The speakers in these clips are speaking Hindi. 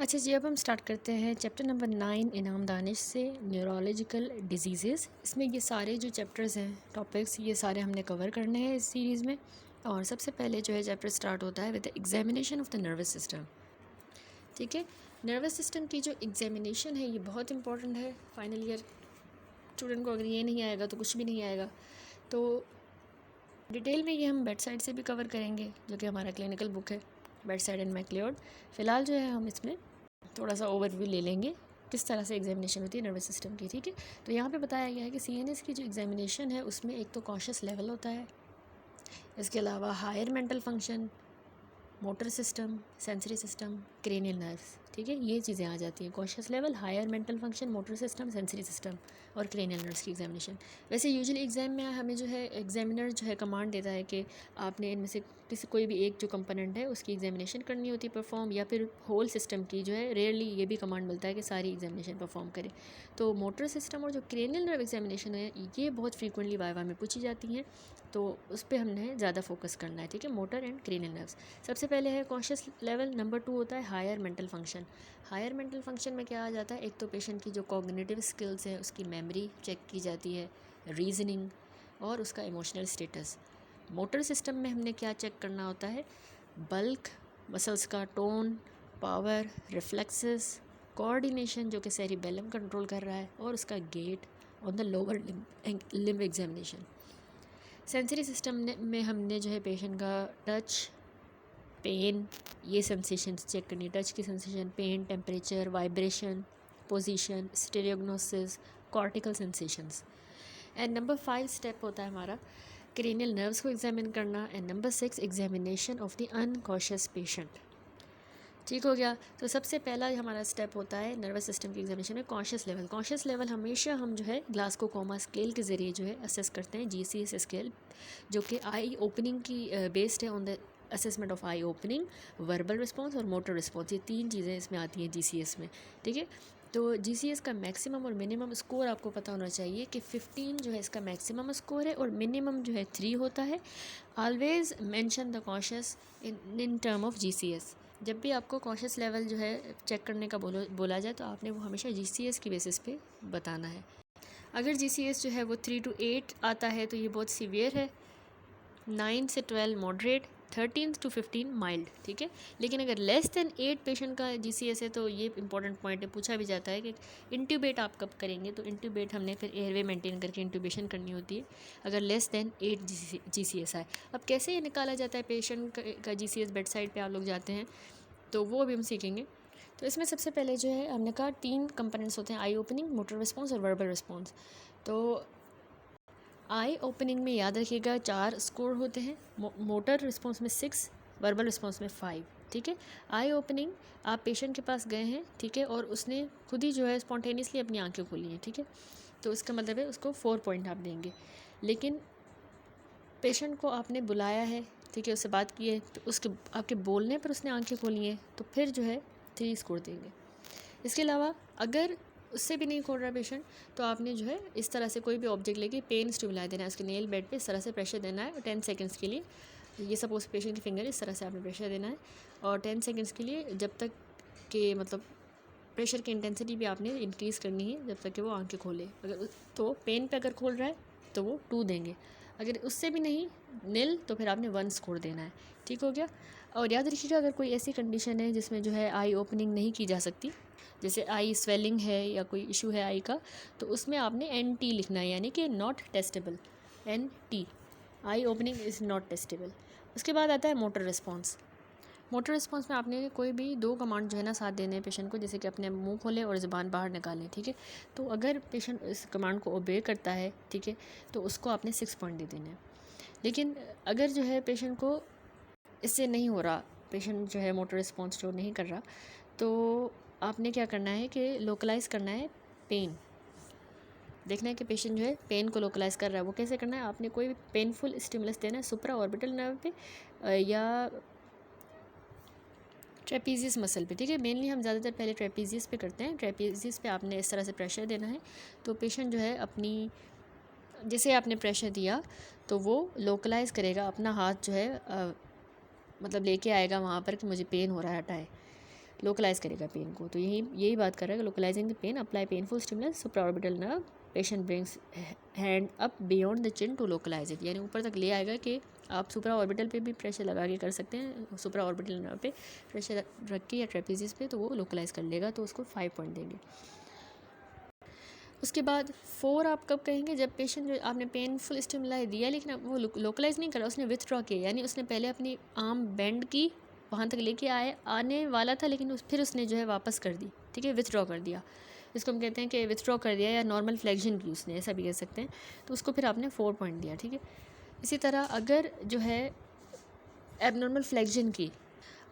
अच्छा जी, अब हम स्टार्ट करते हैं चैप्टर नंबर 9 इनाम दानिश से, न्यूरोलॉजिकल डिजीज़ेज़। इसमें ये सारे जो चैप्टर्स हैं, टॉपिक्स, ये सारे हमने कवर करने हैं इस सीरीज़ में। और सबसे पहले जो है चैप्टर स्टार्ट होता है with the examination of the nervous system. ठीक है, नर्वस सिस्टम की जो एग्जामिनेशन है ये बहुत इंपॉर्टेंट है। फाइनल ईयर स्टूडेंट को अगर ये नहीं आएगा तो कुछ भी नहीं आएगा। तो डिटेल में ये हम बेड साइड से भी कवर करेंगे, जो कि हमारा क्लिनिकल बुक है, बेड साइड एंड मैक्लियोड। फ़िलहाल जो है हम इसमें थोड़ा सा ओवरव्यू ले लेंगे किस तरह से एग्जामिनेशन होती है नर्वस सिस्टम की। ठीक है, तो यहाँ पे बताया गया है कि सीएनएस की जो एग्जामिनेशन है उसमें एक तो कॉन्शियस लेवल होता है, इसके अलावा higher mental function, motor system, sensory system, cranial nerves. ठीक है, ये चीज़ें आ जाती हैं, conscious level, higher mental function, motor system, sensory system और क्रेनियल नर्व्स की एग्जामिनेशन। वैसे यूजुअली एग्जाम में हमें जो है एग्जामिनर जो है कमांड देता है कि आपने इनमें से किसी कोई भी एक जो कंपोनेंट है उसकी एग्जामिनेशन करनी होती है परफॉर्म, या फिर होल सिस्टम की जो है रेयरली ये भी कमांड मिलता है कि सारी एग्जामिनेशन परफॉर्म करें। तो मोटर सिस्टम और जो क्रेनियल नर्व एग्जामिनेशन है ये बहुत फ्रीक्वेंटली वाइवा में पूछी जाती हैं, तो उस पर हमने ज़्यादा फोकस करना है। ठीक है, मोटर एंड क्रेनियल नर्व्स। सबसे पहले है कॉन्शियस लेवल, नंबर 2 होता है higher mental function. Higher mental function में क्या आ जाता है, एक तो पेशेंट की जो कॉग्निटिव स्किल्स है उसकी मेमोरी चेक की जाती है, रीजनिंग और उसका इमोशनल स्टेटस। मोटर सिस्टम में हमने क्या चेक करना होता है, बल्क, मसल्स का टोन, पावर, रिफ्लेक्सेस, कोऑर्डिनेशन जो कि सेरिबेलम कंट्रोल कर रहा है, और उसका gait on the lower limb examination. Sensory system में हमने जो है पेशेंट का टच, पेन, ये सेंसेशंस चेक करनी, टच की sensation, pain, temperature, vibration, position, stereognosis, cortical sensations. And number 5 step होता है हमारा क्रेनियल नर्व्स को एग्जामिन करना। And number 6 examination of the unconscious patient. ठीक हो गया, तो सबसे पहला हमारा स्टेप होता है नर्वस सिस्टम की एग्जामिनेशन में कॉन्शियस लेवल। कॉन्शियस लेवल हमेशा हम जो है ग्लासको कोमा स्केल के ज़रिए जो है असेस करते हैं, GCS स्केल, जो कि आई ओपनिंग की बेस्ड है on the assessment of I opening, verbal response और मोटर रिस्पॉन्स। ये 3 चीज़ें इसमें आती हैं GCS में। ठीक है, तो GCS का मैक्सिमम और मिनिमम स्कोर आपको पता होना चाहिए कि 15 जो है इसका मैक्सिमम स्कोर है और मिनिमम जो है 3 होता है। Always mention the conscious in term of GCS। जब भी आपको कॉन्शियस लेवल जो है चेक करने का बोला जाए तो आपने वो हमेशा GCS की बेसिस पे बताना है। अगर GCS जो है वो 3 to 8 आता है तो ये बहुत सीवियर है, 9 से 12 मॉडरेट, 13 to 15 माइल्ड। ठीक है, लेकिन अगर लेस देन 8 पेशेंट का GCS है तो ये इंपॉर्टेंट पॉइंट है, पूछा भी जाता है कि इंट्यूबेट आप कब करेंगे, तो इंट्यूबेट हमने फिर एयरवे मेंटेन करके इंट्यूबेशन करनी होती है अगर लेस देन 8 GCS आए। अब कैसे ये निकाला जाता है पेशेंट का GCS, बेड साइड पर आप लोग जाते हैं तो वो भी हम सीखेंगे। तो इसमें सबसे पहले जो है हमने कहा 3 कंपोनेंट्स होते हैं, आई ओपनिंग, मोटर रिस्पॉन्स और वर्बल रिस्पॉन्स। तो आई ओपनिंग में याद रखिएगा 4 स्कोर होते हैं, मोटर रिस्पॉन्स में 6, वर्बल रिस्पॉन्स में 5। ठीक है, आई ओपनिंग आप पेशेंट के पास गए हैं, ठीक है, और उसने खुद ही जो है स्पॉन्टेनियसली अपनी आंखें खोली हैं, ठीक है, तो उसका मतलब है उसको 4 पॉइंट आप देंगे। लेकिन पेशेंट को आपने बुलाया है, ठीक है, उससे बात की है, तो उसके आपके बोलने पर उसने आंखें खोली हैं तो फिर जो है 3 स्कोर देंगे। इसके अलावा अगर उससे भी नहीं खोल रहा पेशेंट तो आपने जो है इस तरह से कोई भी ऑब्जेक्ट लेके पेन स्टिमुलाई देना है, उसके नेल बेड पे इस तरह से प्रेशर देना है 10 सेकंड्स के लिए। ये सपोज पेशेंट की फिंगर इस तरह से आपने प्रेशर देना है और 10 सेकंड्स के लिए, जब तक कि मतलब प्रेशर की इंटेंसिटी भी आपने इंक्रीज़ करनी है जब तक कि वो आंखें खोले। अगर तो पेन पे अगर खोल रहा है तो वो 2 देंगे, अगर उससे भी नहीं नील तो फिर आपने 1 स्कोर देना है। ठीक हो गया, और याद रखिएगा अगर कोई ऐसी कंडीशन है जिसमें जो है आई ओपनिंग नहीं की जा सकती, जैसे आई स्वेलिंग है या कोई इशू है आई का, तो उसमें आपने NT लिखना है, यानी कि not testable, NT, I opening is not testable. उसके बाद आता है मोटर रिस्पॉन्स। मोटर रिस्पॉन्स में आपने कोई भी 2 कमांड जो है ना साथ देने हैं पेशेंट को, जैसे कि अपने मुंह खोलें और ज़ुबान बाहर निकालें। ठीक है, तो अगर पेशेंट इस कमांड को ओबे करता है, ठीक है, तो उसको आपने 6 पॉइंट दे देने हैं। लेकिन अगर जो है पेशेंट को इससे नहीं हो रहा, पेशेंट जो है मोटर रिस्पॉन्स शो नहीं कर रहा, तो आपने क्या करना है कि लोकलाइज़ करना है पेन। देखना है कि पेशेंट जो है पेन को लोकलाइज़ कर रहा है। वो कैसे करना है, आपने कोई भी पेनफुल स्टिमुलस देना है सुप्रा ऑर्बिटल नर्व पे या ट्रेपीजियस मसल पे। ठीक है, मेनली हम ज़्यादातर पहले ट्रेपीजियस पे करते हैं। ट्रेपीजियस पे आपने इस तरह से प्रेशर देना है, तो पेशेंट जो है अपनी, जैसे आपने प्रेशर दिया तो वो लोकलाइज़ करेगा, अपना हाथ जो है मतलब लेके आएगा वहाँ पर कि मुझे पेन हो रहा है, हटाए। लोकलाइज करेगा पेन को। तो यही बात कर रहा है कि localising the pain, apply painful stimulus supraorbital nerve, patient brings hand up beyond the chin to localise it, यानी ऊपर तक ले आएगा कि आप सुप्रा ऑर्बिटल पे भी प्रेशर लगा के कर सकते हैं, सुप्रा ऑर्बिटल नर्व पे प्रेशर रख के या ट्रेपेजिस पे, तो वो लोकलाइज कर लेगा, तो उसको 5 पॉइंट देंगे। उसके बाद 4 आप कब कहेंगे, जब पेशेंट जो आपने पेनफुल स्टिमुलाई दिया लेकिन वो लोकलाइज नहीं करा, उसने विथड्रॉ किया, यानी उसने पहले अपनी आर्म बेंड की, वहाँ तक लेके आने वाला था, लेकिन फिर उसने जो है वापस कर दी, ठीक है, विथड्रॉ कर दिया। इसको हम कहते हैं कि विथड्रॉ कर दिया, या नॉर्मल फ्लेक्शन की उसने, ऐसा भी कह सकते हैं, तो उसको फिर आपने 4 पॉइंट दिया, ठीक है। इसी तरह अगर जो है एबनॉर्मल फ्लेक्शन की,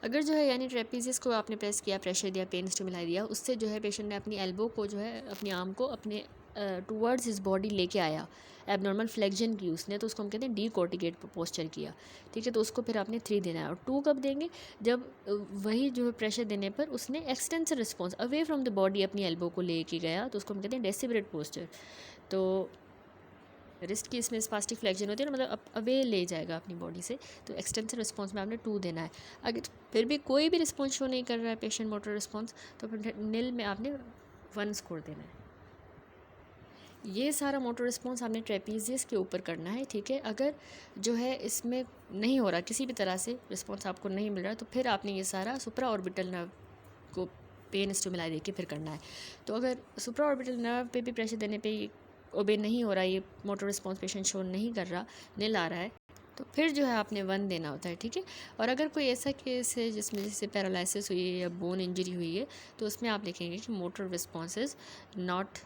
अगर जो है यानी ट्रेपेजियस को आपने प्रेस किया, प्रेशर दिया, पेन स्टिमुलाई दिया, उससे जो है पेशेंट ने अपनी एल्बो को जो है अपनी आर्म को अपने टूवर्ड्स हिज बॉडी लेके आया, एबनॉर्मल फ्लेक्शन की उसने, तो उसको हम कहते हैं डीकोर्टिकेट पोस्चर किया, ठीक है। तो उसको फिर आपने 3 देना है। और 2 कब देंगे, जब वही जो है प्रेशर देने पर उसने extensive response away from the body अपनी एल्बो को लेके गया, तो उसको हम कहते हैं डेसिबरेट पोस्चर। तो रिस्ट की इसमें स्पास्टिक फ्लेक्शन होती है ना, मतलब अवे ले जाएगा अपनी बॉडी से, तो एक्सटेंसिव रिस्पॉन्स में आपने 2 देना है। अगर फिर भी कोई भी रिस्पॉन्स शो नहीं कर रहा है पेशेंट मोटर रिस्पॉन्स, तो फिर निल में आपने 1 स्कोर देना है। ये सारा मोटर रिस्पॉन्स आपने ट्रेपेजियस के ऊपर करना है, ठीक है। अगर जो है इसमें नहीं हो रहा, किसी भी तरह से रिस्पॉन्स आपको नहीं मिल रहा, तो फिर आपने ये सारा सुप्रा ऑर्बिटल नर्व को पेन स्टिमुलाई देके फिर करना है। तो अगर सुप्रा ऑर्बिटल नर्व पे भी प्रेशर देने पे ओबे नहीं हो रहा, ये मोटर रिस्पॉन्स पेशेंट शो नहीं कर रहा, निल आ रहा है, तो फिर जो है आपने 1 देना होता है, ठीक है। और अगर कोई ऐसा केस है जिसमें जैसे पैरालिसिस हुई है या बोन इंजरी हुई है, तो उसमें आप लिखेंगे कि motor response is not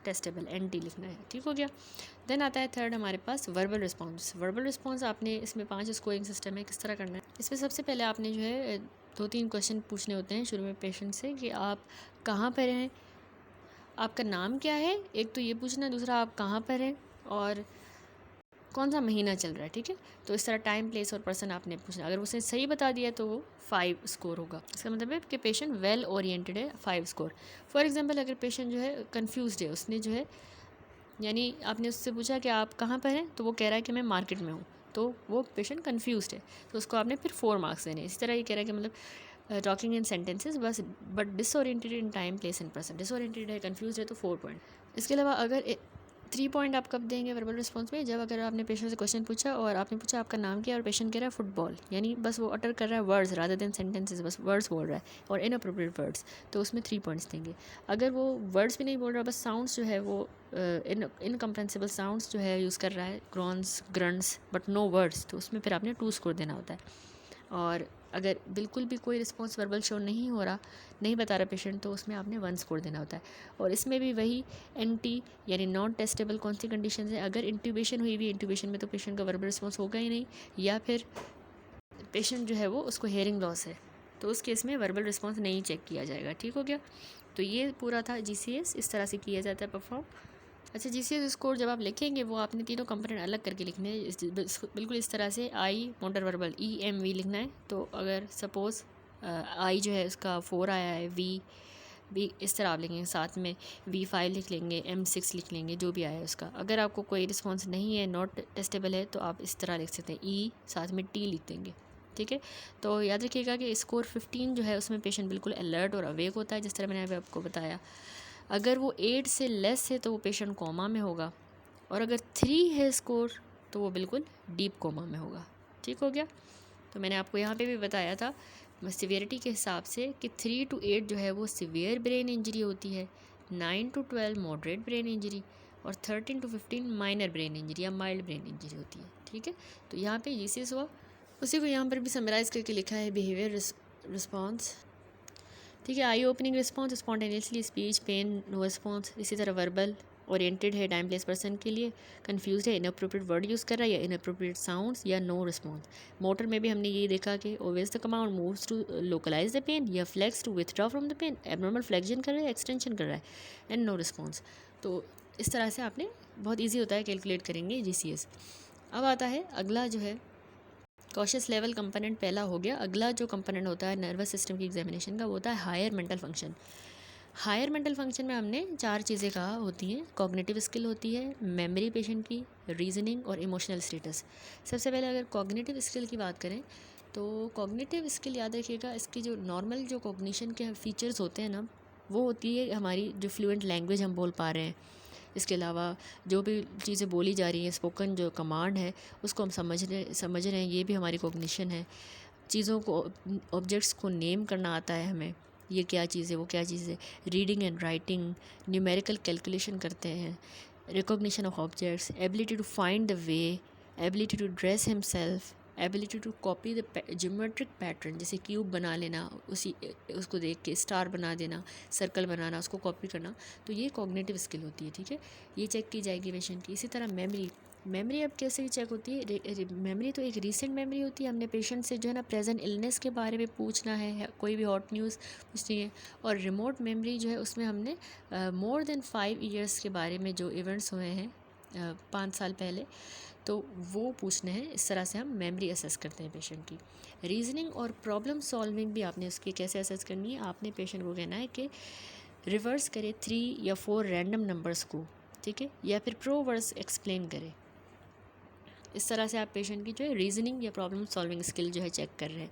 testable, NT लिखना है, ठीक हो गया। देन आता है 3rd हमारे पास वर्बल रिस्पॉन्स। वर्बल रिस्पॉन्स आपने इसमें 5 स्कोरिंग सिस्टम है, किस तरह करना है। इसमें सबसे पहले आपने जो है 2-3 क्वेश्चन पूछने होते हैं शुरू में पेशेंट से कि आप कहाँ पर हैं, आपका नाम क्या है, एक तो ये पूछना है, दूसरा आप कहाँ पर हैं और कौन सा महीना चल रहा है, ठीक है। तो इस तरह टाइम, प्लेस और पर्सन आपने पूछना। अगर उसने सही बता दिया तो वो 5 स्कोर होगा। इसका मतलब है कि पेशेंट वेल ओरिएंटेड है, 5 स्कोर। फॉर एग्जांपल अगर पेशेंट जो है कंफ्यूज्ड है, उसने जो है यानी आपने उससे पूछा कि आप कहाँ पर हैं, तो वो कह रहा है कि मैं मार्केट में हूँ, तो वो पेशेंट कन्फ्यूज्ड है, तो उसको आपने फिर 4 मार्क्स देने। इसी तरह ये कह रहा है कि मतलब टॉकिंग इन सेंटेंसेस बस but disoriented in time, place and person, disoriented है, कंफ्यूज है, तो 4 पॉइंट। इसके अलावा अगर 3 पॉइंट आप कब देंगे वर्बल रिस्पॉन्स में, जब अगर आपने पेशेंट से क्वेश्चन पूछा और आपने पूछा आपका नाम क्या है और पेशेंट कह रहा है फुटबॉल, यानी बस वो अटर कर रहा है वर्ड्स रादर देन सेंटेंसेस, बस वर्ड्स बोल रहा है और इनअप्रोप्रिएट वर्ड्स, तो उसमें 3 पॉइंट्स देंगे। अगर वो वर्ड्स भी नहीं बोल रहा, बस साउंड्स जो है वो इनकम्प्रेंसिबल साउंड्स जो है यूज़ कर रहा है, ग्रॉन्स, ग्रंट्स, बट नो वर्ड्स, तो उसमें फिर आपने 2 स्कोर देना होता है। और अगर बिल्कुल भी कोई रिस्पॉन्स वर्बल शो नहीं हो रहा, नहीं बता रहा पेशेंट, तो उसमें आपने 1 स्कोर देना होता है। और इसमें भी वही NT यानी नॉन टेस्टेबल कौन सी कंडीशन है, अगर इंट्यूबेशन हुई हुई, इंट्यूबेशन में तो पेशेंट का वर्बल रिस्पॉन्स होगा ही नहीं, या फिर पेशेंट जो है वो उसको हेयरिंग लॉस है, तो उस केस में वर्बल रिस्पॉन्स नहीं चेक किया जाएगा, ठीक हो गया। तो ये पूरा था GCS, इस तरह से किया जाता है परफॉर्म। अच्छा, GCS स्कोर जब आप लिखेंगे वो आपने तीनों कंपोनेंट अलग करके लिखने हैं, बिल्कुल इस तरह से। I मोटर वर्बल EMV लिखना है, तो अगर सपोज़ I जो है उसका 4 आया है, V इस तरह आप लिखेंगे, साथ में V5 लिख लेंगे, M6 लिख लेंगे, जो भी आया है उसका। अगर आपको कोई रिस्पॉन्स नहीं है, नॉट टेस्टेबल है, तो आप इस तरह लिख सकते हैं, E साथ में T लिख देंगे, ठीक है। तो याद रखिएगा कि स्कोर 15 जो है उसमें पेशेंट बिल्कुल अलर्ट और अवेक होता है, जिस तरह मैंने अभी आपको बताया। अगर वो 8 से लेस है तो वो पेशेंट कोमा में होगा, और अगर 3 है स्कोर तो वो बिल्कुल डीप कोमा में होगा, ठीक हो गया। तो मैंने आपको यहाँ पे भी बताया था सिवियरिटी के हिसाब से कि 3 to 8 जो है वो सिवियर ब्रेन इंजरी होती है, 9 to 12 मॉडरेट ब्रेन इंजरी, और 13 to 15 माइनर ब्रेन इंजरी या माइल्ड ब्रेन इंजरी होती है, ठीक है। तो यहाँ पे GCS हुआ, उसी को यहाँ पर भी समराइज़ करके लिखा है, बिहेवियर रिस्पॉन्स, ठीक है। Eye opening response, spontaneously speech, pain, no response. इसी तरह वर्बल ओरिएंटेड है, टाइम प्लेस पर्सन के लिए, कंफ्यूज है, इनअप्रोप्रिएट वर्ड यूज़ कर रहा है या इनअप्रोप्रिएट साउंड्स या नो रिस्पॉन्स। मोटर में भी हमने ये देखा कि obeys the command moves to localise the pain या flex to withdraw from the pain, abnormal flexion कर रहा है, एक्सटेंशन कर रहा है, एंड नो रिस्पॉन्स। तो इस तरह से आपने बहुत ईजी होता है, कैलकुलेट करेंगे GCS। अब आता है अगला जो है कॉशियस लेवल कंपोनेंट, पहला हो गया। अगला जो कंपोनेंट होता है नर्वस सिस्टम की एग्जामिनेशन का, वो होता है higher mental function. Higher mental function में हमने 4 चीज़ें कहा होती हैं। कॉग्निटिव स्किल होती है, मेमोरी पेशेंट की, रीजनिंग और इमोशनल स्टेटस। सबसे पहले अगर कॉग्निटिव स्किल की बात करें तो कॉग्निटिव स्किल याद रखिएगा, इसकी जो नॉर्मल जो कॉग्निशन के फीचर्स होते हैं ना, वो होती है हमारी जो फ्लुएंट लैंग्वेज हम बोल पा रहे हैं। इसके अलावा जो भी चीज़ें बोली जा रही हैं, स्पोकन जो कमांड है उसको हम समझ रहे हैं, ये भी हमारी कॉग्निशन है। चीज़ों को, ऑब्जेक्ट्स को नेम करना आता है हमें, ये क्या चीज़ है, वो क्या चीज़ है। Reading and writing, numerical calculation करते हैं, recognition of objects, ability to find the way, ability to dress himself, ability to copy the geometric pattern, जैसे क्यूब बना लेना, उसको देख के स्टार बना देना, सर्कल बनाना, उसको कॉपी करना, तो ये कॉग्निटिव स्किल होती है। ठीक है, ये चेक की जाएगी पेशेंट की। इसी तरह मेमोरी अब कैसे चेक होती है? मेमोरी तो एक रीसेंट मेमोरी होती है। हमने पेशेंट से जो है ना प्रेजेंट इलनेस के बारे में पूछना है, कोई भी हॉट न्यूज़ पूछनी है। और रिमोट मेमोरी जो है उसमें हमने मोर देन 5 ईयर्स के बारे में जो इवेंट्स हुए हैं 5 साल पहले, तो वो पूछने हैं। इस तरह से हम मेमोरी असेस करते हैं पेशेंट की। रीजनिंग और प्रॉब्लम सॉल्विंग भी आपने उसकी कैसे असेस करनी है, आपने पेशेंट को कहना है कि रिवर्स करे 3 या 4 रैंडम नंबर्स को, ठीक है, या फिर प्रोवर्स एक्सप्लेन करे। इस तरह से आप पेशेंट की जो है रीजनिंग या प्रॉब्लम सॉल्विंग स्किल जो है चेक कर रहे हैं।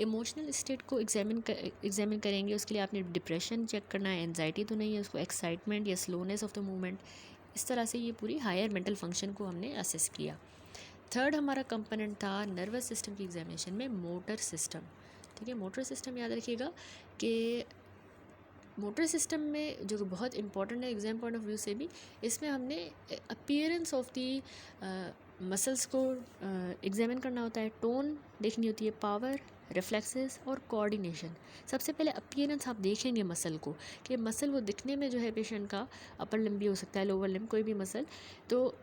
इमोशनल स्टेट को एग्जामिन करेंगे, उसके लिए आपने डिप्रेशन चेक करना है, एंजाइटी तो नहीं है, उसको एक्साइटमेंट या स्लोनेस ऑफ द मूवमेंट। इस तरह से ये पूरी हायर मेंटल फंक्शन को हमने असेस किया। थर्ड हमारा कंपोनेंट था नर्वस सिस्टम की एग्जामिनेशन में मोटर सिस्टम। ठीक है, मोटर सिस्टम याद रखिएगा कि मोटर सिस्टम में जो बहुत इंपॉर्टेंट है एग्जाम पॉइंट ऑफ व्यू से भी, इसमें हमने अपीयरेंस ऑफ दी मसल्स को एग्जामिन करना होता है, टोन देखनी होती है, पावर, रिफ्लेक्सेस और कोऑर्डिनेशन। सबसे पहले अपीयरेंस आप देखेंगे मसल को, कि मसल वो दिखने में जो है पेशेंट का अपर लिम्ब भी हो सकता है, लोअर लिम्ब, कोई भी मसल, तो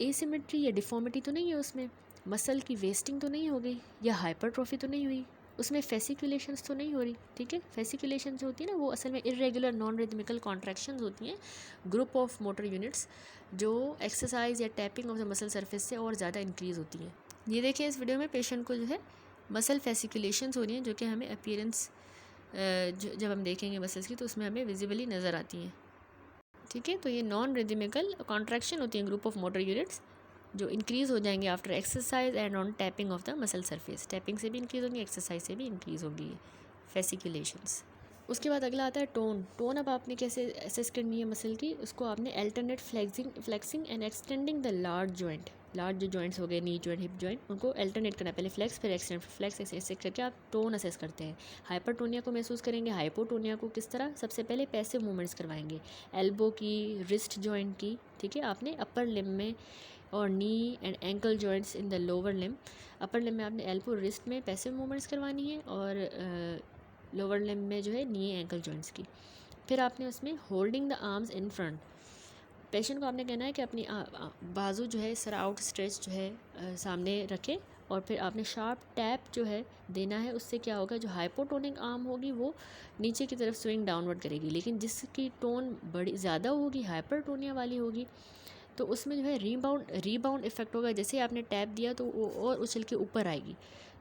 एसिमेट्री या डिफॉर्मिटी तो नहीं है उसमें, मसल की वेस्टिंग तो नहीं हो गई, या हाइपरट्रॉफी तो नहीं हुई, उसमें फेसिकुलेशंस तो नहीं हो रही। ठीक है, फेसिकुलेशन जो होती है ना, वो असल में इरेगुलर नॉन रिदमिकल कॉन्ट्रैक्शंस होती हैं, ग्रुप ऑफ मोटर यूनिट्स जो एक्सरसाइज या tapping of the muscle surface से और ज़्यादा इंक्रीज़ होती हैं। ये देखिए इस वीडियो में पेशेंट को जो है मसल फेसिकुलेशंस हो रही हैं, जो कि हमें अपीयरेंस जब हम देखेंगे मसल्स की तो उसमें हमें विजिबली नज़र आती हैं। ठीक है, तो ये नॉन रिदमिकल कॉन्ट्रैक्शन होती हैं, ग्रुप ऑफ मोटर यूनिट्स जो इंक्रीज़ हो जाएंगे after exercise and on tapping of the muscle surface. Tapping से भी इंक्रीज़ होंगी, एक्सरसाइज से भी इंक्रीज़ होगी फेसिकुलेशंस। उसके बाद अगला आता है टोन। टोन अब आपने कैसे असेस करनी है मसल की, उसको आपने alternate flexing and extending the large joint, large जो जॉइंट्स हो गए, नी जॉइंट, हिप जॉइंट, उनको अल्टरनेट करना है, पहले फ्लेक्स फिर एक्सटेंड, फ्लेक्स ऐसे करके आप टोन असेस करते हैं। हाइपरटोनिया को महसूस करेंगे, हाइपोटोनिया को किस तरह, सबसे पहले पैसिव मूवमेंट्स करवाएंगे, एल्बो की, रिस्ट जॉइंट की। ठीक है, आपने अपर लिम्ब में और knee and ankle joints in the lower limb, upper limb में आपने एल्बो रिस्ट में पैसिव मूवमेंट्स करवानी है, और लोअर लिम्ब में जो है नी एंकल जॉइंट्स की। फिर आपने उसमें holding the arms in front, patient को आपने कहना है कि अपनी बाजू जो है इस तरह आउट स्ट्रेच जो है सामने रखें, और फिर आपने शार्प टैप जो है देना है। उससे क्या होगा, जो हाइपोटोनिक आर्म होगी वो नीचे की तरफ स्विंग डाउनवर्ड करेगी, लेकिन जिसकी टोन बड़ी ज़्यादा होगी, हाइपरटोनिया वाली होगी, तो उसमें जो है रीबाउंड इफेक्ट होगा। जैसे आपने टैप दिया तो वो और उछल के ऊपर आएगी,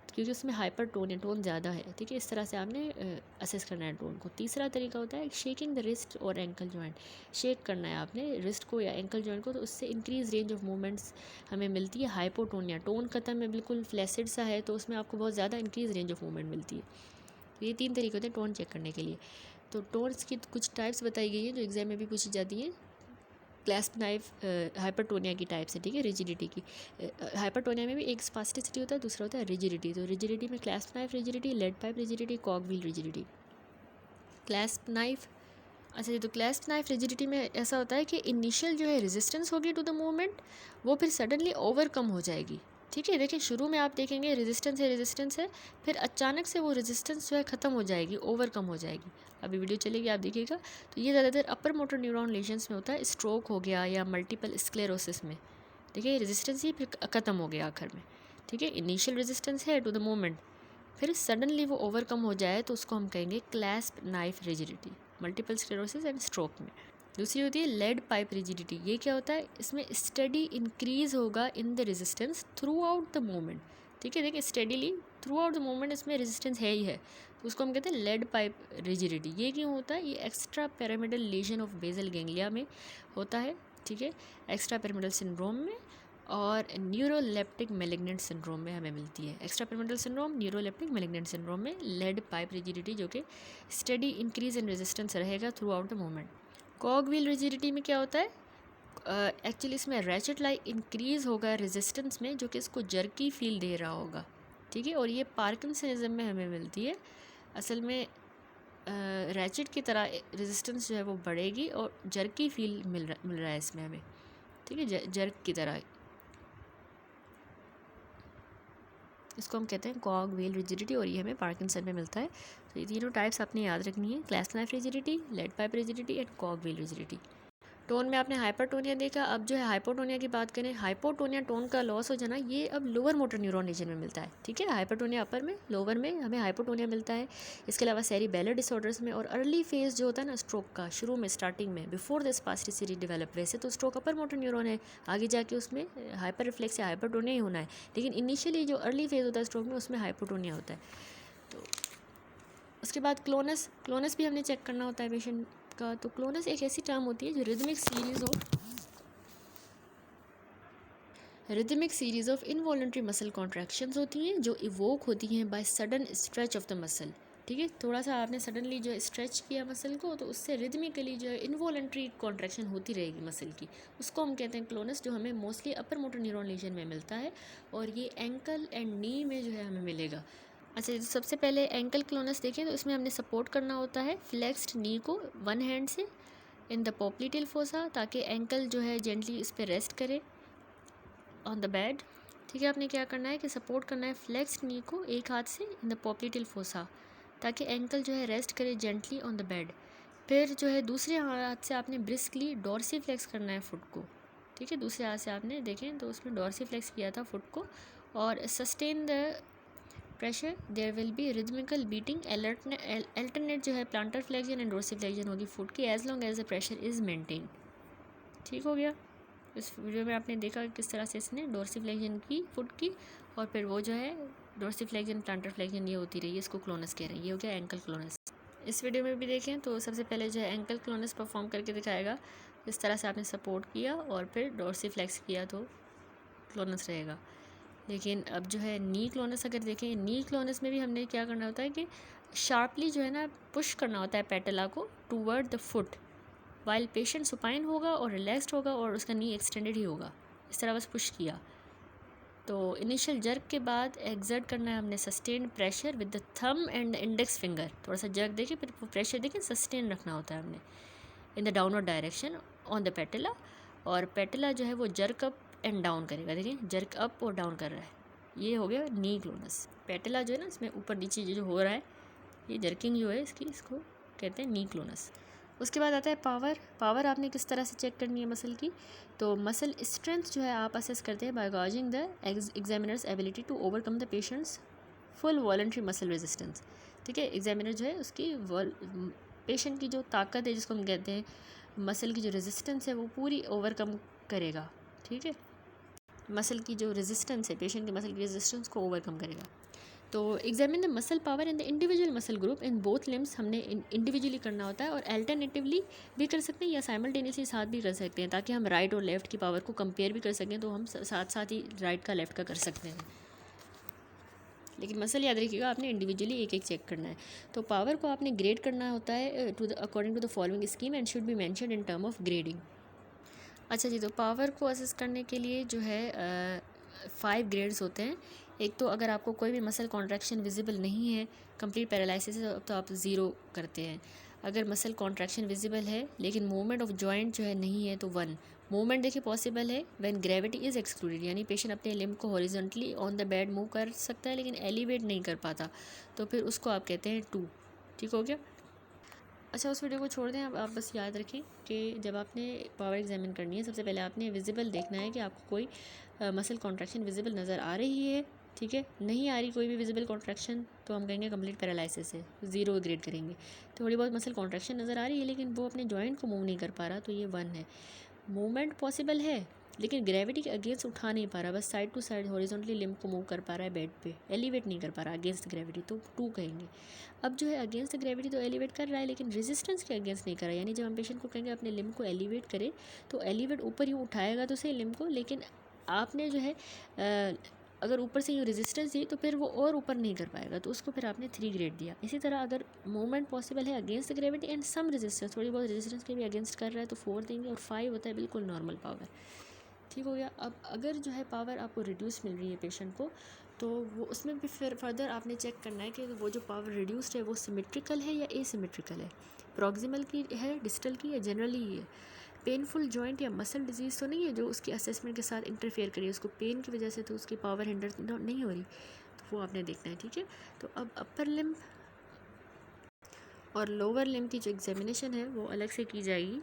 क्योंकि उसमें हाइपर टोन है, टोन ज़्यादा है। ठीक है, इस तरह से आपने असेस करना है टोन को। तीसरा तरीका होता है शेकिंग द रिस्ट और एंकल जॉइंट। शेक करना है आपने रिस्ट को या एंकल जॉइंट को, तो उससे इंक्रीज रेंज ऑफ मूवमेंट्स हमें मिलती है। हाइपोटोनिया, टोन खत्म है, बिल्कुल फ्लैसिड सा है, तो उसमें आपको बहुत ज़्यादा इंक्रीज रेंज ऑफ मूवमेंट मिलती है। ये 3 तरीके होते हैं टोन चेक करने के लिए। तो टोन्स की कुछ टाइप्स बताई गई हैं जो एग्जाम में भी पूछी जाती हैं। क्लैस्प नाइफ हाइपरटोनिया की टाइप से, ठीक है, रिजिडिटी की। हाइपरटोनिया में भी एक स्पास्टिसिटी होता है, दूसरा होता है रिजिडिटी। तो रिजिडिटी में clasp knife rigidity, lead pipe rigidity, cog wheel rigidity. Clasp knife, अच्छा, तो क्लैस्प नाइफ रिजिडिटी में ऐसा होता है कि इनिशियल जो है रेजिस्टेंस होगी टू द मूवमेंट, वो फिर सडनली ओवरकम हो जाएगी। ठीक है, देखिए शुरू में आप देखेंगे रेजिस्टेंस है, फिर अचानक से वो रेजिस्टेंस जो है ख़त्म हो जाएगी, ओवरकम हो जाएगी। अभी वीडियो चलेगी, आप देखिएगा। तो ये ज़्यादातर अपर मोटर न्यूरॉन लेशंस में होता है, स्ट्रोक हो गया या मल्टीपल स्क्लेरोसिस में। देखिए रेजिस्टेंस ही फिर ख़त्म हो गया आखिर में। ठीक है, इनिशियल रेजिस्टेंस है टू द मूवमेंट, फिर सडनली वो ओवरकम हो जाए तो उसको हम कहेंगे clasp knife rigidity, multiple sclerosis and stroke में। दूसरी होती है लेड पाइप रिजिडिटी। ये क्या होता है, इसमें स्टडी इंक्रीज होगा in the resistance through out the movement. ठीक है, देखिए steadily through out the movement इसमें रेजिस्टेंस है ही है, तो उसको हम कहते हैं लेड पाइप रिजिडिटी। ये क्यों होता है, ये extra pyramidal lesion of basal ganglia में होता है। ठीक है, एक्स्ट्रा पैरामिडल सिंड्रोम में और न्यूरोलेप्टिक मैलिग्नेंट सिंड्रोम में हमें मिलती है। Extra pyramidal syndrome, neuroleptic malignant syndrome में लेड पाइप रिजिडिटी जो कि स्टडी इंक्रीज इन रेजिस्टेंस रहेगा through out the movement. कॉग wheel rigidity में क्या होता है, एक्चुअली इसमें रैचेट लाइक इंक्रीज़ होगा रेजिस्टेंस में, जो कि इसको जर्की फील दे रहा होगा, ठीक है। और ये पार्किंसनिज्म में हमें मिलती है। असल में रैचेट की तरह रेजिस्टेंस जो है वो बढ़ेगी और जर्की फील मिल रहा है इसमें हमें, ठीक है, जर्क की तरह। इसको हम कहते हैं कॉग व्हील रिजिडिटी और ये हमें पार्किंसन में मिलता है। तो ये तीनों टाइप्स आपने याद रखनी है, clasp knife rigidity, lead pipe rigidity and cog wheel rigidity. Tone में आपने हाइपरटोनिया देखा। अब जो है हाइपोटोनिया की बात करें, हाइपोटोनिया टोन का लॉस हो जाना, ये अब लोअर मोटर न्यूरॉन रीजन में मिलता है, ठीक है। हाइपरटोनिया अपर में, लोअर में हमें हाइपोटोनिया मिलता है। इसके अलावा सेरिबेलर डिसऑर्डर्स में और अर्ली फेज जो होता है ना स्ट्रोक का, शुरू में स्टार्टिंग में बिफोर द स्पास्टिसिटी डेवलप, वैसे तो स्ट्रोक अपर मोटर न्यूरॉन है, आगे जाके उसमें हाइपर रिफ्लेक्स या हाइपरटोनिया ही होना है, लेकिन इनिशियली जो अर्ली फेज होता है स्ट्रोक में उसमें हाइपोटोनिया होता है। तो उसके बाद क्लोनस भी हमने चेक करना होता है पेशेंट का। तो क्लोनस एक ऐसी टर्म होती है जो rhythmic series of involuntary muscle contractions होती हैं जो इवोक होती हैं by sudden stretch of the muscle, ठीक है। थोड़ा सा आपने सडनली जो स्ट्रेच किया मसल को, तो उससे रिदमिकली जो है इनवॉलंटरी कॉन्ट्रैक्शन होती रहेगी मसल की, उसको हम कहते हैं क्लोनस, जो हमें mostly upper motor neuron lesion में मिलता है और ये एंकल एंड नी में जो है हमें मिलेगा। अच्छा, तो सबसे पहले एंकल क्लोनस देखें तो इसमें हमने सपोर्ट करना होता है फ्लेक्स्ड नी को वन हैंड से इन द पोप्लीटेल फोसा, ताकि एंकल जो है जेंटली इस पर रेस्ट करे ऑन द बेड, ठीक है। आपने क्या करना है कि सपोर्ट करना है फ्लेक्स्ड नी को एक हाथ से इन द पोप्लीटेल फोसा, ताकि एंकल जो है रेस्ट करे जेंटली ऑन द बेड। फिर जो है दूसरे हाथ से आपने ब्रिस्कली डॉर्सी फ्लेक्स करना है फुट को, ठीक है। दूसरे हाथ से आपने देखें तो उसमें डॉर्सी फ्लेक्स किया था फुट को, और sustain the pressure, there will be rhythmical beating, alternate जो है plantar flexion and dorsi flexion होगी फुट की, as long as the pressure is maintain, ठीक हो गया। इस वीडियो में आपने देखा किस तरह से इसने डोर्सी फ्लेक्शन की फुट की, और फिर वो जो है डोर्सी फ्लेक्शन प्लांटर फ्लेक्शन ये होती रही है, इसको क्लोनस कह रहे हैं। ये हो गया एंकल क्लोनस। इस वीडियो में भी देखें तो सबसे पहले जो है एंकल क्लोनस परफॉर्म करके दिखाएगा, इस तरह से आपने सपोर्ट किया और फिर डोर्सी फ्लेक्स किया तो क्लोनस रहेगा। लेकिन अब जो है नी क्लोनस अगर देखें, नी क्लोनस में भी हमने क्या करना होता है कि शार्पली जो है ना पुश करना होता है पेटला को toward the foot, while patient supine होगा और रिलैक्स्ड होगा और उसका नी एक्सटेंडेड ही होगा, इस तरह बस पुश किया। तो इनिशियल जर्क के बाद एक्सर्ट करना है हमने sustain pressure with the thumb and the index finger, थोड़ा सा जर्क देखिए फिर प्रेशर देखिए, सस्टेन रखना होता है हमने in the downward direction on the पेटला, और पेटला जो है वो जर्क अप एंड डाउन करेगा, देखिए जर्क अप और डाउन कर रहा है, ये हो गया नी क्लोनस। पेटला जो है ना इसमें ऊपर नीचे जो हो रहा है, ये जर्किंग जो है इसकी, इसको कहते हैं नी क्लोनस। उसके बाद आता है पावर आपने किस तरह से चेक करनी है मसल की। तो मसल स्ट्रेंथ जो है आप असेस करते हैं by gauging the examiner's ability to overcome the patient's full voluntary muscle resistance, ठीक है। एग्जामिनर जो है उसकी पेशेंट की जो ताकत है, जिसको हम कहते हैं मसल की जो रेजिस्टेंस है, वो पूरी ओवरकम करेगा, ठीक है। मसल की जो रेजिस्टेंस है, पेशेंट की मसल की रेजिस्टेंस को ओवरकम करेगा। तो examine the muscle power in the individual muscle group in both limbs, हमने इंडिविजुअली करना होता है और अल्टरनेटिवली भी कर सकते हैं या साइमल्टेनियसली साथ भी कर सकते हैं, ताकि हम राइट और लेफ़्ट की पावर को कंपेयर भी कर सकें, तो हम साथ साथ ही राइट का लेफ़्ट का कर सकते हैं। लेकिन मसल याद रखिएगा आपने इंडिविजुअली एक एक चेक करना है। तो पावर को आपने ग्रेड करना होता है to the according to the following scheme and should be mentioned in term of grading. अच्छा जी, तो पावर को असेस करने के लिए जो है 5 ग्रेड्स होते हैं। एक तो अगर आपको कोई भी मसल कॉन्ट्रैक्शन विजिबल नहीं है, कंप्लीट पैरालिसिस है, तो आप 0 करते हैं। अगर मसल कॉन्ट्रैक्शन विजिबल है लेकिन मूवमेंट ऑफ जॉइंट जो है नहीं है, तो 1। मूवमेंट देखिए पॉसिबल है व्हेन ग्रेविटी इज़ एक्सक्लूडेड, यानी पेशेंट अपने लिम्ब को horizontally on the bed move कर सकता है लेकिन एलिवेट नहीं कर पाता, तो फिर उसको आप कहते हैं 2, ठीक हो गया। अच्छा, उस वीडियो को छोड़ दें, अब आप बस याद रखें कि जब आपने पावर एग्जामिन करनी है, सबसे पहले आपने विजिबल देखना है कि आपको कोई मसल कॉन्ट्रैक्शन विजिबल नज़र आ रही है, ठीक है। नहीं आ रही कोई भी विजिबल कॉन्ट्रैक्शन, तो हम कहेंगे कंप्लीट पैरालिसिस है, 0 ग्रेड करेंगे। थोड़ी बहुत मसल कॉन्ट्रैक्शन नज़र आ रही है लेकिन वो अपने जॉइंट को मूव नहीं कर पा रहा, तो ये 1 है। मूवमेंट पॉसिबल है लेकिन ग्रेविटी के अगेंस्ट उठा नहीं पा रहा, बस side to side horizontally limb को मूव कर पा रहा है बेड पे, एलिवेट नहीं कर पा रहा अगेंस्ट ग्रेविटी, तो 2 कहेंगे। अब जो है अगेंस्ट ग्रेविटी तो एलिवेट कर रहा है लेकिन रेजिस्टेंस के अगेंस्ट नहीं कर रहा है, यानी जब हम पेशेंट को कहेंगे अपने लिम्ब को एलिवेट करे, तो एलिवेट ऊपर ही उठाएगा तो सही लिम्ब को, लेकिन आपने जो है अगर ऊपर से यूँ रेजिस्टेंस दी तो फिर वो और ऊपर नहीं कर पाएगा, तो उसको फिर आपने 3 ग्रेड दिया। इसी तरह अगर मूवमेंट पॉसिबल है against the gravity and some resistance, थोड़ी बहुत रेजिस्टेंस के भी अगेंस्ट कर रहा है तो 4 देंगे, और 5 होता है बिल्कुल नॉर्मल पावर। ठीक हो गया। अब अगर जो है पावर आपको रिड्यूस मिल रही है पेशेंट को, तो वो उसमें भी फिर फर्दर आपने चेक करना है कि वो जो पावर रिड्यूस्ड है वो सिमेट्रिकल है या एसिमेट्रिकल है, प्रॉक्सिमल की है, डिस्टल की, या जनरली ही है। पेनफुल जॉइंट या मसल डिजीज़ तो नहीं है जो उसकी असेसमेंट के साथ इंटरफेयर करिए, उसको पेन की वजह से तो उसकी पावर हिंडर नहीं हो रही, तो वो आपने देखना है। ठीक है, तो अब अपर लिम्ब और लोअर लिम्ब की जो एग्जामिनेशन है वो अलग से की जाएगी,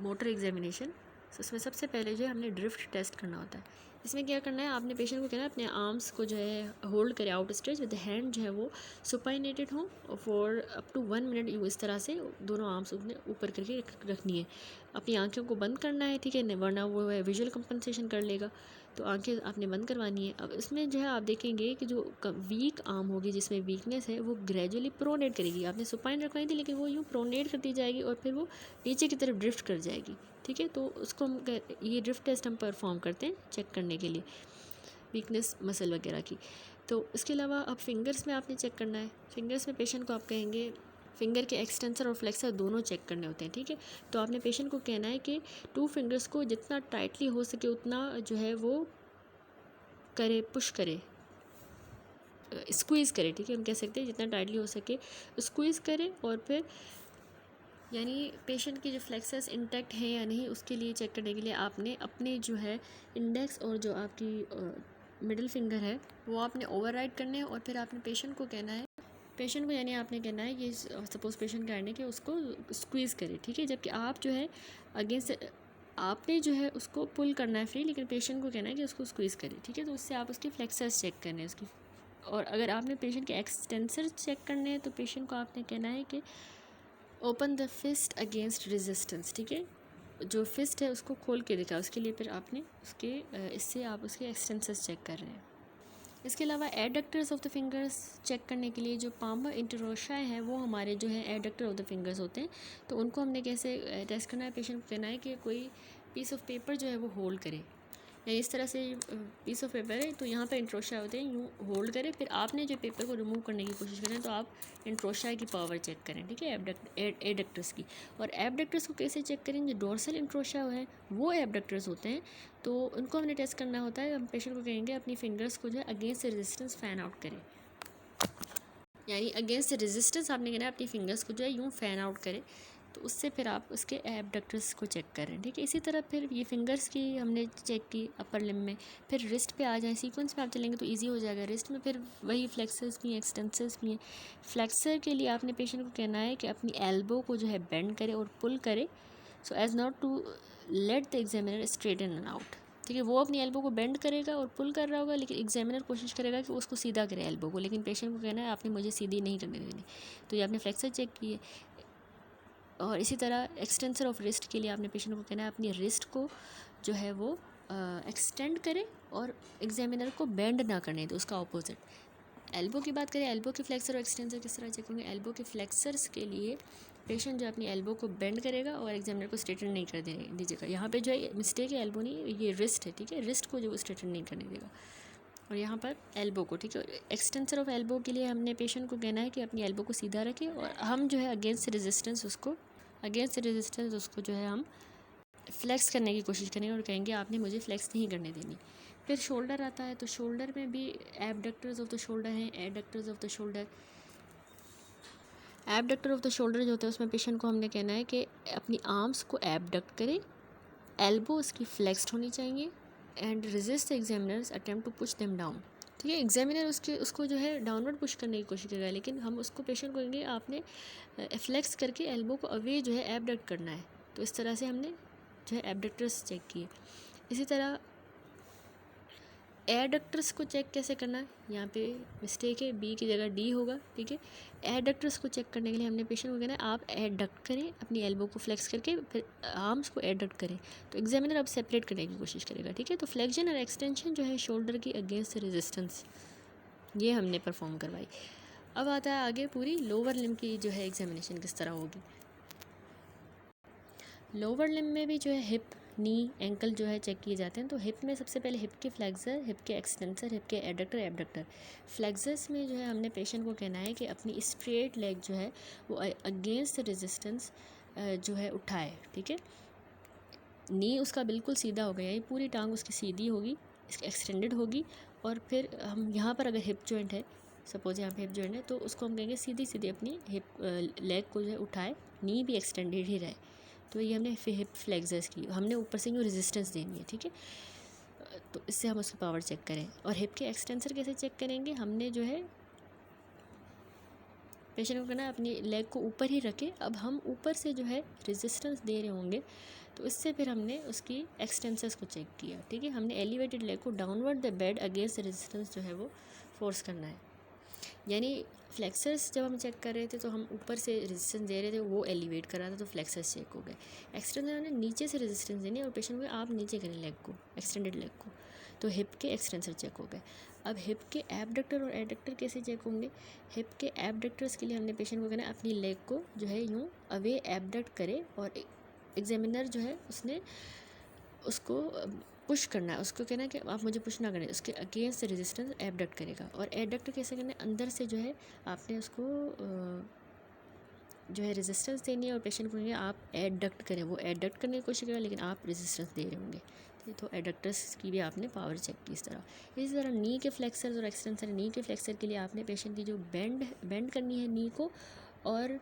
मोटर एग्जामिनेशन। तो उसमें सबसे पहले जो है हमने ड्रिफ्ट टेस्ट करना होता है। इसमें क्या करना है, आपने पेशेंट को कहना है अपने आर्म्स को जो है होल्ड करे आउट स्ट्रेच विद हैंड जो है वो सुपाइनेटेड हो फॉर अप टू 1 मिनट। यूँ इस तरह से दोनों आर्म्स अपने ऊपर करके रखनी है, अपनी आंखों को बंद करना है। ठीक है, वरना वो है विजुअल कंपनसेशन कर लेगा, तो आंखें आपने बंद करवानी है। अब इसमें जो है आप देखेंगे कि जो वीक आर्म होगी, जिसमें वीकनेस है, वो ग्रेजुअली प्रोनेट करेगी। आपने सुपाइन रखवाई थी लेकिन वो यूँ प्रोनेट करती जाएगी और फिर वो नीचे की तरफ ड्रिफ्ट कर जाएगी। ठीक है, तो उसको हम ये ड्रिफ्ट टेस्ट हम परफॉर्म करते हैं चेक करने के लिए वीकनेस मसल वगैरह की। तो इसके अलावा अब फिंगर्स में आपने चेक करना है। फिंगर्स में पेशेंट को आप कहेंगे फिंगर के एक्सटेंसर और फ्लेक्सर दोनों चेक करने होते हैं। ठीक है, तो आपने पेशेंट को कहना है कि 2 फिंगर्स को जितना टाइटली हो सके उतना जो है वो करे, पुश करे, स्क्वीज़ करे। ठीक है, हम कह सकते हैं जितना टाइटली हो सके स्क्वीज़ करे, और फिर यानी पेशेंट की जो फ्लेक्सर्स इंटैक्ट हैं या नहीं उसके लिए चेक करने के लिए आपने अपने जो है इंडेक्स और जो आपकी मिडिल फिंगर है वो आपने ओवरराइड करने हैं, और फिर आपने पेशेंट को कहना है, पेशेंट को यानी आपने कहना है कि सपोज़ पेशेंट का हैंड है कि उसको स्क्वीज़ करे। ठीक है, जबकि आप जो है अगेंस्ट आपने जो है उसको पुल करना है फ्री, लेकिन पेशेंट को कहना है कि उसको स्क्वीज़ करे। ठीक है, तो उससे आप उसकी फ्लेक्सर्स चेक करने हैं उसकी, और अगर आपने पेशेंट के एक्सटेंसर चेक करने हैं तो पेशेंट को आपने कहना है कि open the fist against resistance. ठीक है, जो फिस्ट है उसको खोल के दिखा, उसके लिए फिर आपने उसके इससे आप उसके एक्सटेंसर्स चेक कर रहे हैं। इसके अलावा एडक्टर्स ऑफ द फिंगर्स चेक करने के लिए जो पामर इंटरोशाई है वो हमारे जो है एडक्टर ऑफ द फिंगर्स होते हैं, तो उनको हमने कैसे टेस्ट करना है, पेशेंट को कहना है कि कोई पीस ऑफ पेपर जो है वो होल्ड करे, या इस तरह से पीस ऑफ पेपर है तो यहाँ पे इंट्रोशाई होते हैं, यूँ होल्ड करें, फिर आपने जो पेपर को रिमूव करने की कोशिश करें तो आप इंट्रोशाई की पावर चेक करें। ठीक है, एडक्टर्स की। और एबडक्टर्स को कैसे चेक करें, जो डोर्सल इंट्रोशाई है वो एबडक्टर्स होते हैं, तो उनको हमने टेस्ट करना होता है। हम पेशेंट को कहेंगे अपनी फिंगर्स को जो है अगेंस्ट रेजिस्टेंस फैन आउट करें, यानी अगेंस्ट रेजिस्टेंस आपने कहना है अपनी फिंगर्स को जो है यूँ फैन आउट करें, तो उससे फिर आप उसके एबडक्टर्स को चेक करें। ठीक है, इसी तरह फिर ये फिंगर्स की हमने चेक की अपर लिम्ब में, फिर रिस्ट पे आ जाए, सीक्वेंस में आप चलेंगे तो इजी हो जाएगा। रिस्ट में फिर वही फ्लेक्सर्स भी हैं, एक्सटेंसर्स भी हैं। फ्लेक्सर के लिए आपने पेशेंट को कहना है कि अपनी एल्बो को जो है बेंड करे और पुल करे, so as not to let the examiner straighten and out. ठीक है, वो अपनी एल्बो को बेंड करेगा और पुल कर रहा होगा, लेकिन एग्जामिनर कोशिश करेगा कि उसको सीधा करे एल्बो को, लेकिन पेशेंट को कहना है आपने मुझे सीधी नहीं करने देनी। तो ये आपने फ्लेक्सर चेक की है। और इसी तरह एक्सटेंसर ऑफ रिस्ट के लिए आपने पेशेंट को कहना है अपनी रिस्ट को जो है वो एक्सटेंड करे और एग्जामिनर को बेंड ना करने दो, उसका ऑपोजिट। एल्बो की बात करें, एल्बो के फ्लेक्सर और एक्सटेंसर किस तरह चेक होंगे। एल्बो के फ्लेक्सर्स के लिए पेशेंट जो अपनी एल्बो को बेंड करेगा और एग्जामिनर को स्ट्रेटन नहीं कर दीजिएगा। यहाँ पे जो है मिस्टेक है, एल्बो नहीं, ये रिस्ट है। ठीक है, रिस्ट को जो वो स्ट्रेटन नहीं करने देगा, और यहाँ पर एल्बो को। ठीक है, एक्सटेंसर ऑफ एल्बो के लिए हमने पेशेंट को कहना है कि अपनी एल्बो को सीधा रखें, और हम जो है अगेंस्ट रेजिस्टेंस उसको जो है हम फ्लेक्स करने की कोशिश करेंगे और कहेंगे आपने मुझे फ्लेक्स नहीं करने देनी। फिर शोल्डर आता है, तो शोल्डर में भी एबडक्टर्स ऑफ द शोल्डर हैं, adductors of the shoulder. Abductor of the shoulder जो होता है उसमें पेशेंट को हमने कहना है कि अपनी आर्म्स को एबडक्ट करे, एल्बो उसकी फ्लेक्स्ड होनी चाहिए, and resist the examiner's attempt to push them down. ठीक है, एग्जामिनर उसको जो है डाउनवर्ड पुश करने की कोशिश करेगा, लेकिन हम उसको पेशेंट को कहेंगे आपने फ्लेक्स करके एल्बो को अवे जो है एबडक्ट करना है। तो इस तरह से हमने जो है एबडक्टर्स चेक किए। इसी तरह एडक्टर्स को चेक कैसे करना है, यहाँ पे मिस्टेक है, बी की जगह डी होगा। ठीक है, एडक्टर्स को चेक करने के लिए हमने पेशेंट को कहना है आप एडक्ट करें, अपनी एल्बो को फ्लेक्स करके फिर आर्म्स को एडक्ट करें, तो एग्जामिनर अब सेपरेट करने की कोशिश करेगा। ठीक है, तो फ्लेक्शन और एक्सटेंशन जो है शोल्डर की अगेंस्ट रेजिस्टेंस, ये हमने परफॉर्म करवाई। अब आता है आगे पूरी लोअर लिम्ब की जो है एग्जामिनेशन किस तरह होगी। लोअर लिम्ब में भी जो है हिप नी एंकल जो है चेक किए जाते हैं। तो हिप में सबसे पहले हिप के फ्लेक्सर, हिप के एक्सटेंसर, हिप के एडक्टर, एबडक्टर। फ्लेक्सर्स में जो है हमने पेशेंट को कहना है कि अपनी स्ट्रेट लेग जो है वो अगेंस्ट रेजिस्टेंस जो है उठाए, ठीक है। नी उसका बिल्कुल सीधा हो गया, ये पूरी टांग उसकी सीधी होगी, इसकी एक्सटेंडेड होगी। और फिर हम यहाँ पर अगर हिप जॉइंट है, सपोज यहाँ पे हिप जॉइंट है, तो उसको हम कहेंगे सीधी सीधी अपनी हिप लेग को जो है उठाए, नी भी एक्सटेंडेड ही रहे। तो ये हमने हिप फ्लेक्सर्स की, हमने ऊपर से यूँ रेजिस्टेंस देनी है, ठीक है। तो इससे हम उसकी पावर चेक करें। और हिप के एक्सटेंसर कैसे चेक करेंगे, हमने जो है पेशेंट को कहना है अपनी लेग को ऊपर ही रखे। अब हम ऊपर से जो है रेजिस्टेंस दे रहे होंगे, तो इससे फिर हमने उसकी एक्सटेंसर्स को चेक किया, ठीक है। हमने एलिवेटेड लेग को downward the bed against resistance जो है वो फोर्स करना है। यानी फ्लेक्सर्स जब हम चेक कर रहे थे तो हम ऊपर से रेजिस्टेंस दे रहे थे, वो एलिवेट कर रहा था, तो फ्लेक्सर्स चेक हो गए। एक्सटेंसर हमने नीचे से रेजिस्टेंस देनी और पेशेंट को आप नीचे करें लेग को, एक्सटेंडेड लेग को, तो हिप के एक्सटेंसर चेक हो गए। अब हिप के एबडक्टर और एडक्टर कैसे चेक होंगे। हिप के एबडक्टर्स के लिए हमने पेशेंट को कहना है अपनी लेग को जो है यूँ अवे एबडक्ट करे, और एग्जामिनर जो है उसने उसको पुश करना है, उसको कहना है कि आप मुझे पुश ना करें, उसके अगेंस्ट रेजिस्टेंस एबडक्ट करेगा। और एडक्ट कैसे करना है, अंदर से जो है आपने उसको जो है रेजिस्टेंस देनी है, और पेशेंट को आप एडक्ट करें, वो एडक्ट करने की कोशिश करेगा लेकिन आप रेजिस्टेंस दे रहे होंगे। तो एडक्टर्स की भी आपने पावर चेक की इसी तरह नी के फ्लेक्सर्स और एक्सटेंसर। नी के फ्लेक्सर के लिए आपने पेशेंट की जो बेंड करनी है नी को, और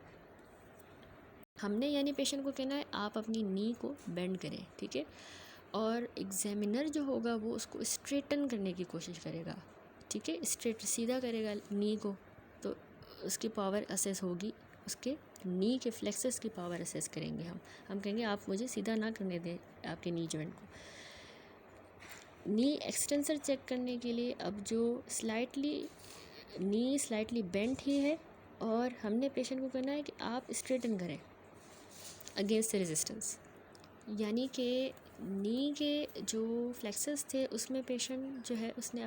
हमने यानी पेशेंट को कहना है आप अपनी नी को बेंड करें, ठीक है। और एग्जामिनर जो होगा वो उसको स्ट्रेटन करने की कोशिश करेगा, ठीक है, स्ट्रेट सीधा करेगा नी को, तो उसकी पावर असेस होगी, उसके नी के फ्लेक्सर्स की पावर असेस करेंगे हम कहेंगे आप मुझे सीधा ना करने दें आपके नी जॉइंट को। नी एक्सटेंसर चेक करने के लिए अब जो नी स्लाइटली बेंट ही है, और हमने पेशेंट को कहना है कि आप स्ट्रेटन करें अगेंस्ट रेजिस्टेंस। यानी कि नी के जो फ्लेक्सर्स थे उसमें पेशेंट जो है उसने